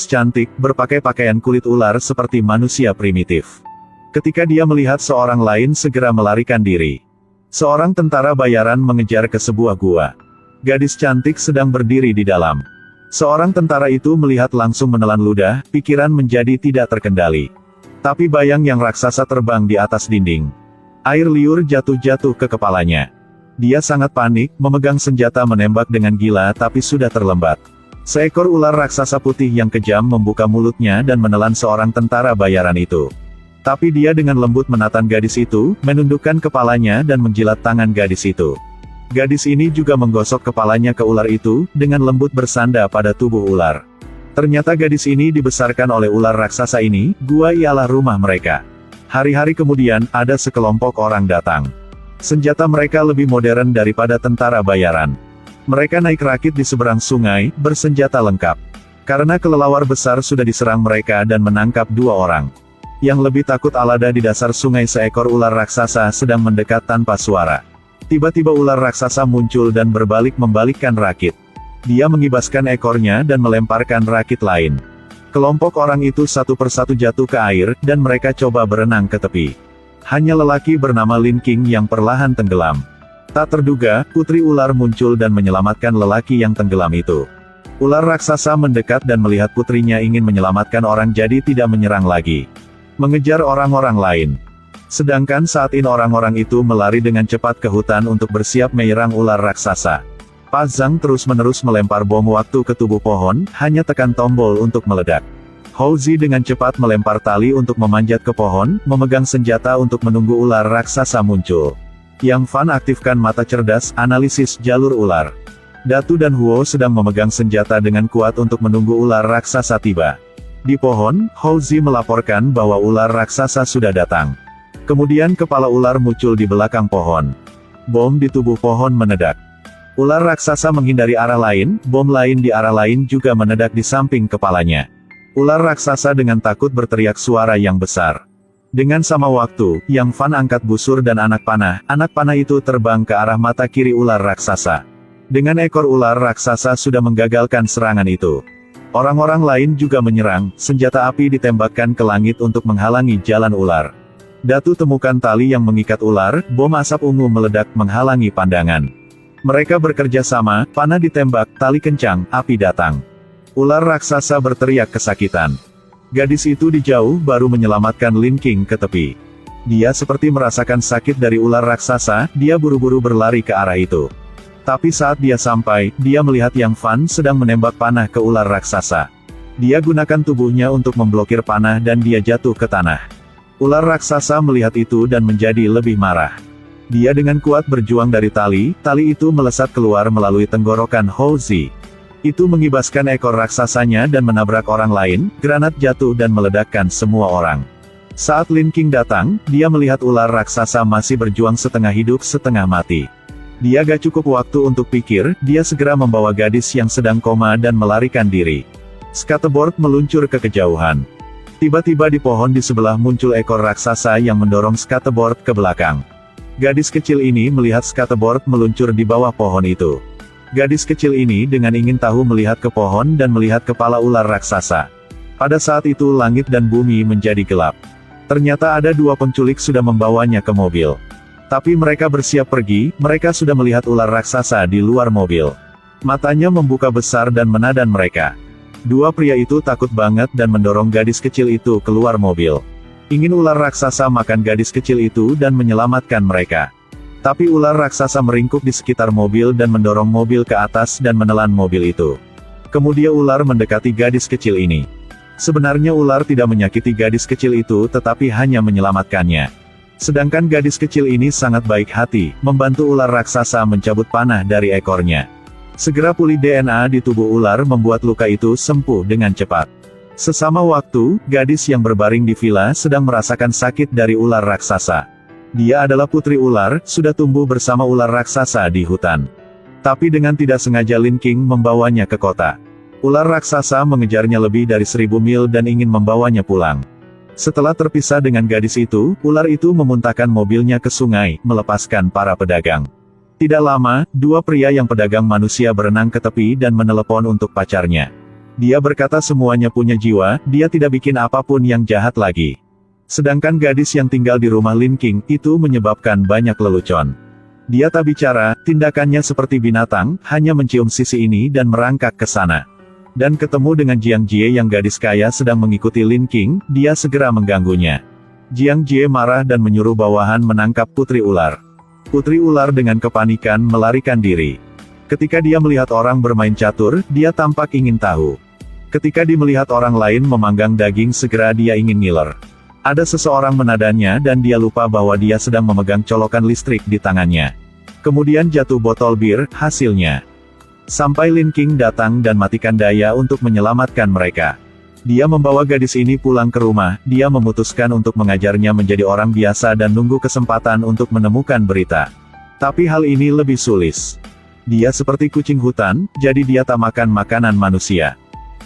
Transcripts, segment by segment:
Cantik, berpakai pakaian kulit ular seperti manusia primitif. Ketika dia melihat seorang lain segera melarikan diri. Seorang tentara bayaran mengejar ke sebuah gua. Gadis cantik sedang berdiri di dalam. Seorang tentara itu melihat langsung menelan ludah, pikiran menjadi tidak terkendali. Tapi bayang yang raksasa terbang di atas dinding. Air liur jatuh-jatuh ke kepalanya. Dia sangat panik, memegang senjata menembak dengan gila tapi sudah terlambat. Seekor ular raksasa putih yang kejam membuka mulutnya dan menelan seorang tentara bayaran itu. Tapi dia dengan lembut menatang gadis itu, menundukkan kepalanya dan menjilat tangan gadis itu. Gadis ini juga menggosok kepalanya ke ular itu, dengan lembut bersanda pada tubuh ular. Ternyata gadis ini dibesarkan oleh ular raksasa ini, gua ialah rumah mereka. Hari-hari kemudian, ada sekelompok orang datang. Senjata mereka lebih modern daripada tentara bayaran. Mereka naik rakit di seberang sungai, bersenjata lengkap. Karena kelelawar besar sudah diserang mereka dan menangkap 2 orang. Yang lebih takut alada di dasar sungai seekor ular raksasa sedang mendekat tanpa suara. Tiba-tiba ular raksasa muncul dan berbalik membalikkan rakit. Dia mengibaskan ekornya dan melemparkan rakit lain. Kelompok orang itu satu persatu jatuh ke air, dan mereka coba berenang ke tepi. Hanya lelaki bernama Lin King yang perlahan tenggelam. Tak terduga, putri ular muncul dan menyelamatkan lelaki yang tenggelam itu. Ular raksasa mendekat dan melihat putrinya ingin menyelamatkan orang jadi tidak menyerang lagi. Mengejar orang-orang lain. Sedangkan saat ini orang-orang itu melari dengan cepat ke hutan untuk bersiap menyerang ular raksasa. Pa Zhang terus-menerus melempar bom waktu ke tubuh pohon, hanya tekan tombol untuk meledak. Hou Zi dengan cepat melempar tali untuk memanjat ke pohon, memegang senjata untuk menunggu ular raksasa muncul. Yang Fan aktifkan mata cerdas, analisis jalur ular. Datu dan Huo sedang memegang senjata dengan kuat untuk menunggu ular raksasa tiba. Di pohon, Hou Zi melaporkan bahwa ular raksasa sudah datang. Kemudian kepala ular muncul di belakang pohon. Bom di tubuh pohon meledak. Ular raksasa menghindari arah lain, bom lain di arah lain juga meledak di samping kepalanya. Ular raksasa dengan takut berteriak suara yang besar. Dengan sama waktu, Yang Fan angkat busur dan anak panah itu terbang ke arah mata kiri ular raksasa. Dengan ekor ular raksasa sudah menggagalkan serangan itu. Orang-orang lain juga menyerang, senjata api ditembakkan ke langit untuk menghalangi jalan ular. Datu temukan tali yang mengikat ular, bom asap ungu meledak menghalangi pandangan. Mereka bekerja sama, panah ditembak, tali kencang, api datang. Ular raksasa berteriak kesakitan. Gadis itu di jauh baru menyelamatkan Lin King ke tepi. Dia seperti merasakan sakit dari ular raksasa, dia buru-buru berlari ke arah itu. Tapi saat dia sampai, dia melihat Yang Fan sedang menembak panah ke ular raksasa. Dia gunakan tubuhnya untuk memblokir panah dan dia jatuh ke tanah. Ular raksasa melihat itu dan menjadi lebih marah. Dia dengan kuat berjuang dari tali itu melesat keluar melalui tenggorokan Hou Zi. Itu mengibaskan ekor raksasanya dan menabrak orang lain, granat jatuh dan meledakkan semua orang. Saat Lin King datang, dia melihat ular raksasa masih berjuang setengah hidup setengah mati. Dia gak cukup waktu untuk pikir, dia segera membawa gadis yang sedang koma dan melarikan diri. Skateboard meluncur ke kejauhan. Tiba-tiba di pohon di sebelah muncul ekor raksasa yang mendorong skateboard ke belakang. Gadis kecil ini melihat skateboard meluncur di bawah pohon itu. Gadis kecil ini dengan ingin tahu melihat ke pohon dan melihat kepala ular raksasa. Pada saat itu langit dan bumi menjadi gelap. Ternyata ada 2 penculik sudah membawanya ke mobil. Tapi mereka bersiap pergi, mereka sudah melihat ular raksasa di luar mobil. Matanya membuka besar dan menadan mereka. 2 pria itu takut banget dan mendorong gadis kecil itu keluar mobil. Ingin ular raksasa makan gadis kecil itu dan menyelamatkan mereka. Tapi ular raksasa meringkuk di sekitar mobil dan mendorong mobil ke atas dan menelan mobil itu. Kemudian ular mendekati gadis kecil ini. Sebenarnya ular tidak menyakiti gadis kecil itu tetapi hanya menyelamatkannya. Sedangkan gadis kecil ini sangat baik hati, membantu ular raksasa mencabut panah dari ekornya. Segera pulih DNA di tubuh ular membuat luka itu sembuh dengan cepat. Sesama waktu, gadis yang berbaring di villa sedang merasakan sakit dari ular raksasa. Dia adalah putri ular, sudah tumbuh bersama ular raksasa di hutan. Tapi dengan tidak sengaja Lin King membawanya ke kota. Ular raksasa mengejarnya lebih dari 1000 mil dan ingin membawanya pulang. Setelah terpisah dengan gadis itu, ular itu memuntahkan mobilnya ke sungai, melepaskan para pedagang. Tidak lama, dua pria yang pedagang manusia berenang ke tepi dan menelepon untuk pacarnya. Dia berkata semuanya punya jiwa, dia tidak bikin apapun yang jahat lagi. Sedangkan gadis yang tinggal di rumah Lin King, itu menyebabkan banyak lelucon. Dia tak bicara, tindakannya seperti binatang, hanya mencium sisi ini dan merangkak ke sana. Dan ketemu dengan Jiang Jie yang gadis kaya sedang mengikuti Lin King, dia segera mengganggunya. Jiang Jie marah dan menyuruh bawahan menangkap putri ular. Putri ular dengan kepanikan melarikan diri. Ketika dia melihat orang bermain catur, dia tampak ingin tahu. Ketika dia melihat orang lain memanggang daging, segera dia ingin ngiler. Ada seseorang menadanya dan dia lupa bahwa dia sedang memegang colokan listrik di tangannya. Kemudian jatuh botol bir, hasilnya. Sampai Lin King datang dan matikan daya untuk menyelamatkan mereka. Dia membawa gadis ini pulang ke rumah, dia memutuskan untuk mengajarnya menjadi orang biasa dan nunggu kesempatan untuk menemukan berita. Tapi hal ini lebih sulit. Dia seperti kucing hutan, jadi dia tak makan makanan manusia.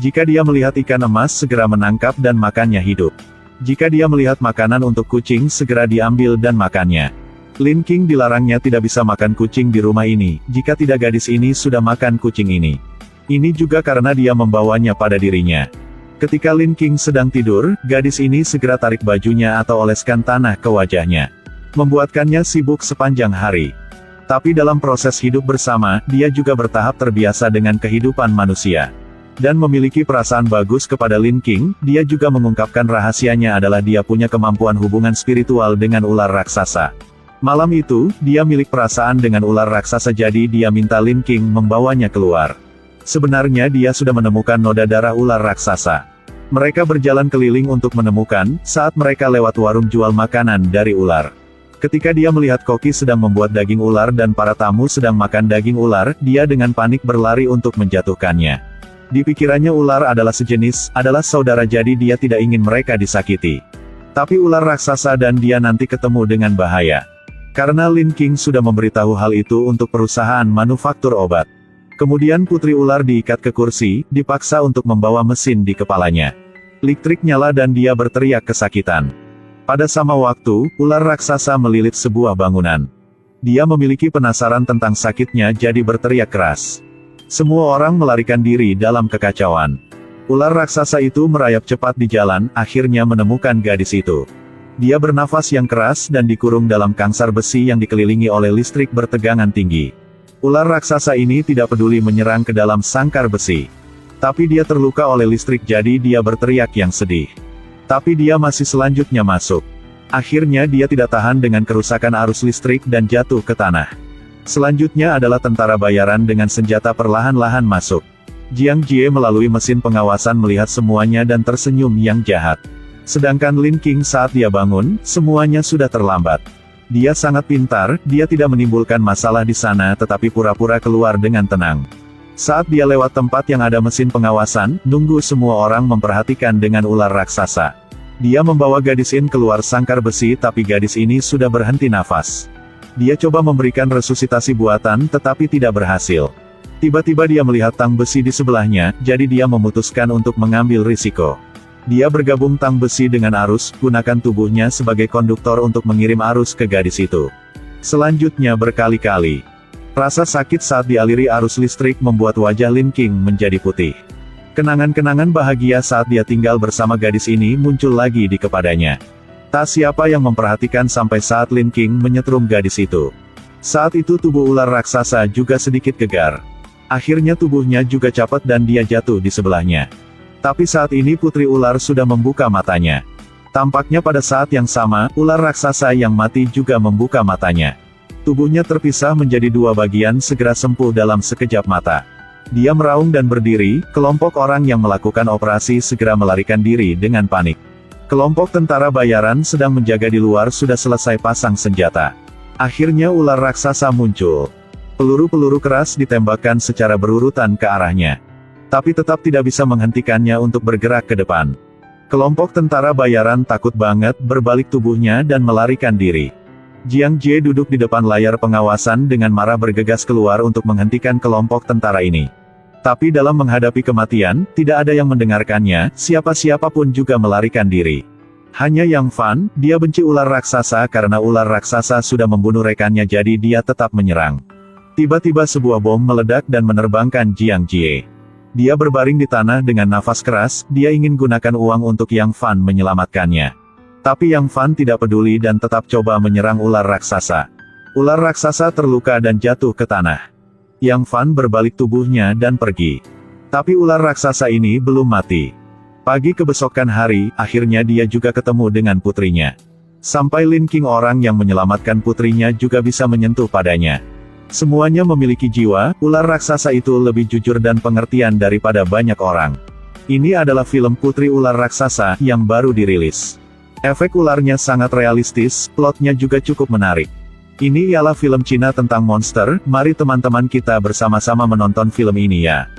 Jika dia melihat ikan emas segera menangkap dan makannya hidup. Jika dia melihat makanan untuk kucing segera diambil dan makannya. Lin King dilarangnya tidak bisa makan kucing di rumah ini, jika tidak gadis ini sudah makan kucing ini. Ini juga karena dia membawanya pada dirinya. Ketika Lin King sedang tidur, gadis ini segera tarik bajunya atau oleskan tanah ke wajahnya. Membuatkannya sibuk sepanjang hari. Tapi dalam proses hidup bersama, dia juga bertahap terbiasa dengan kehidupan manusia. Dan memiliki perasaan bagus kepada Lin King, dia juga mengungkapkan rahasianya adalah dia punya kemampuan hubungan spiritual dengan ular raksasa. Malam itu, dia milik perasaan dengan ular raksasa jadi dia minta Lin King membawanya keluar. Sebenarnya dia sudah menemukan noda darah ular raksasa. Mereka berjalan keliling untuk menemukan, saat mereka lewat warung jual makanan dari ular. Ketika dia melihat koki sedang membuat daging ular dan para tamu sedang makan daging ular, dia dengan panik berlari untuk menjatuhkannya. Di pikirannya ular adalah sejenis, adalah saudara jadi dia tidak ingin mereka disakiti. Tapi ular raksasa dan dia nanti ketemu dengan bahaya. Karena Lin King sudah memberitahu hal itu untuk perusahaan manufaktur obat. Kemudian putri ular diikat ke kursi, dipaksa untuk membawa mesin di kepalanya. Listrik nyala dan dia berteriak kesakitan. Pada sama waktu, ular raksasa melilit sebuah bangunan. Dia memiliki penasaran tentang sakitnya jadi berteriak keras. Semua orang melarikan diri dalam kekacauan. Ular raksasa itu merayap cepat di jalan, akhirnya menemukan gadis itu. Dia bernafas yang keras dan dikurung dalam kangsar besi yang dikelilingi oleh listrik bertegangan tinggi. Ular raksasa ini tidak peduli menyerang ke dalam sangkar besi. Tapi dia terluka oleh listrik jadi dia berteriak yang sedih. Tapi dia masih selanjutnya masuk. Akhirnya dia tidak tahan dengan kerusakan arus listrik dan jatuh ke tanah. Selanjutnya adalah tentara bayaran dengan senjata perlahan-lahan masuk. Jiang Jie melalui mesin pengawasan melihat semuanya dan tersenyum yang jahat. Sedangkan Lin King saat dia bangun, semuanya sudah terlambat. Dia sangat pintar, dia tidak menimbulkan masalah di sana tetapi pura-pura keluar dengan tenang. Saat dia lewat tempat yang ada mesin pengawasan, nunggu semua orang memperhatikan dengan ular raksasa. Dia membawa gadis ini keluar sangkar besi tapi gadis ini sudah berhenti nafas. Dia coba memberikan resusitasi buatan tetapi tidak berhasil. Tiba-tiba dia melihat tang besi di sebelahnya, jadi dia memutuskan untuk mengambil risiko. Dia bergabung tang besi dengan arus, gunakan tubuhnya sebagai konduktor untuk mengirim arus ke gadis itu. Selanjutnya berkali-kali. Rasa sakit saat dialiri arus listrik membuat wajah Lin King menjadi putih. Kenangan-kenangan bahagia saat dia tinggal bersama gadis ini muncul lagi di kepadanya. Tak siapa yang memperhatikan sampai saat Lin King menyetrum gadis itu. Saat itu tubuh ular raksasa juga sedikit gegar. Akhirnya tubuhnya juga cepat dan dia jatuh di sebelahnya. Tapi saat ini putri ular sudah membuka matanya. Tampaknya pada saat yang sama, ular raksasa yang mati juga membuka matanya. Tubuhnya terpisah menjadi dua bagian segera sembuh dalam sekejap mata. Dia meraung dan berdiri, kelompok orang yang melakukan operasi segera melarikan diri dengan panik. Kelompok tentara bayaran sedang menjaga di luar sudah selesai pasang senjata. Akhirnya ular raksasa muncul. Peluru-peluru keras ditembakkan secara berurutan ke arahnya. Tapi tetap tidak bisa menghentikannya untuk bergerak ke depan. Kelompok tentara bayaran takut banget, berbalik tubuhnya dan melarikan diri. Jiang Jie duduk di depan layar pengawasan dengan marah bergegas keluar untuk menghentikan kelompok tentara ini. Tapi dalam menghadapi kematian, tidak ada yang mendengarkannya, siapa-siapa pun juga melarikan diri. Hanya Yang Fan, dia benci ular raksasa karena ular raksasa sudah membunuh rekannya jadi dia tetap menyerang. Tiba-tiba sebuah bom meledak dan menerbangkan Jiang Jie. Dia berbaring di tanah dengan nafas keras, dia ingin gunakan uang untuk Yang Fan menyelamatkannya. Tapi Yang Fan tidak peduli dan tetap coba menyerang ular raksasa. Ular raksasa terluka dan jatuh ke tanah. Yang Fan berbalik tubuhnya dan pergi. Tapi ular raksasa ini belum mati. Pagi kebesokan hari, akhirnya dia juga ketemu dengan putrinya. Sampai Lin King orang yang menyelamatkan putrinya juga bisa menyentuh padanya. Semuanya memiliki jiwa, ular raksasa itu lebih jujur dan pengertian daripada banyak orang. Ini adalah film Putri Ular Raksasa yang baru dirilis. Efek ularnya sangat realistis, plotnya juga cukup menarik. Ini ialah film Cina tentang monster, mari teman-teman kita bersama-sama menonton film ini ya.